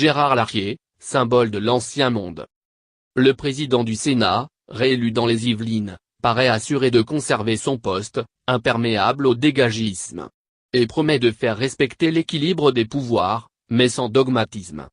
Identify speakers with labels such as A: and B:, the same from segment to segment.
A: Gérard Larcher, symbole de l'ancien monde. Le président du Sénat, réélu dans les Yvelines, paraît assuré de conserver son poste, imperméable au dégagisme. Et promet de faire respecter l'équilibre des pouvoirs, mais sans dogmatisme.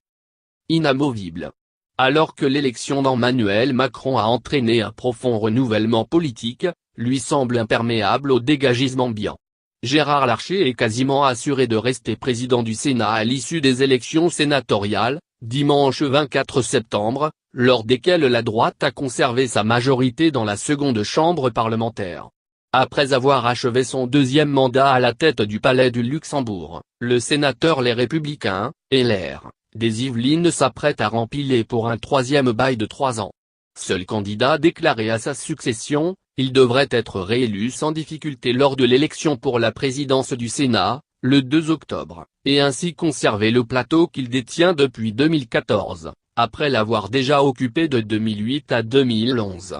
A: Inamovible. Alors que l'élection d'Emmanuel Macron a entraîné un profond renouvellement politique, lui semble imperméable au dégagisme ambiant. Gérard Larcher est quasiment assuré de rester président du Sénat à l'issue des élections sénatoriales, dimanche 24 septembre, lors desquelles la droite a conservé sa majorité dans la seconde chambre parlementaire. Après avoir achevé son deuxième mandat à la tête du Palais du Luxembourg, le sénateur Les Républicains, LR, des Yvelines s'apprête à rempiler pour un troisième bail de 3 ans. Seul candidat déclaré à sa succession, il devrait être réélu sans difficulté lors de l'élection pour la présidence du Sénat, le 2 octobre, et ainsi conserver le plateau qu'il détient depuis 2014, après l'avoir déjà occupé de 2008 à 2011.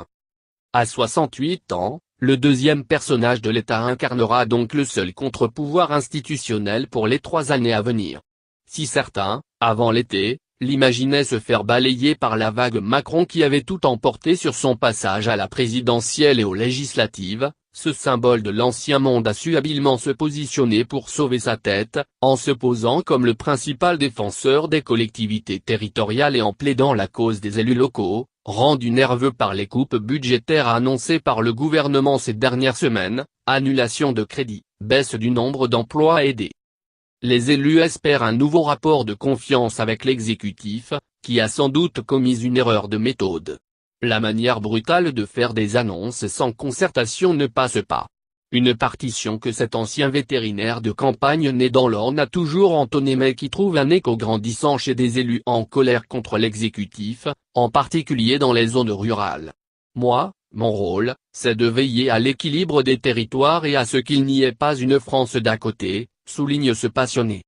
A: À 68 ans, le deuxième personnage de l'État incarnera donc le seul contre-pouvoir institutionnel pour les 3 années à venir. Si certains, avant l'été, l'imaginaient se faire balayer par la vague Macron qui avait tout emporté sur son passage à la présidentielle et aux législatives, ce symbole de l'ancien monde a su habilement se positionner pour sauver sa tête, en se posant comme le principal défenseur des collectivités territoriales et en plaidant la cause des élus locaux, rendus nerveux par les coupes budgétaires annoncées par le gouvernement ces dernières semaines, annulation de crédits, baisse du nombre d'emplois aidés. Les élus espèrent un nouveau rapport de confiance avec l'exécutif, qui a sans doute commis une erreur de méthode. La manière brutale de faire des annonces sans concertation ne passe pas. Une partition que cet ancien vétérinaire de campagne né dans l'Orne a toujours entonné mais qui trouve un écho grandissant chez des élus en colère contre l'exécutif, en particulier dans les zones rurales. Moi, mon rôle, c'est de veiller à l'équilibre des territoires et à ce qu'il n'y ait pas une France d'à côté, souligne ce passionné.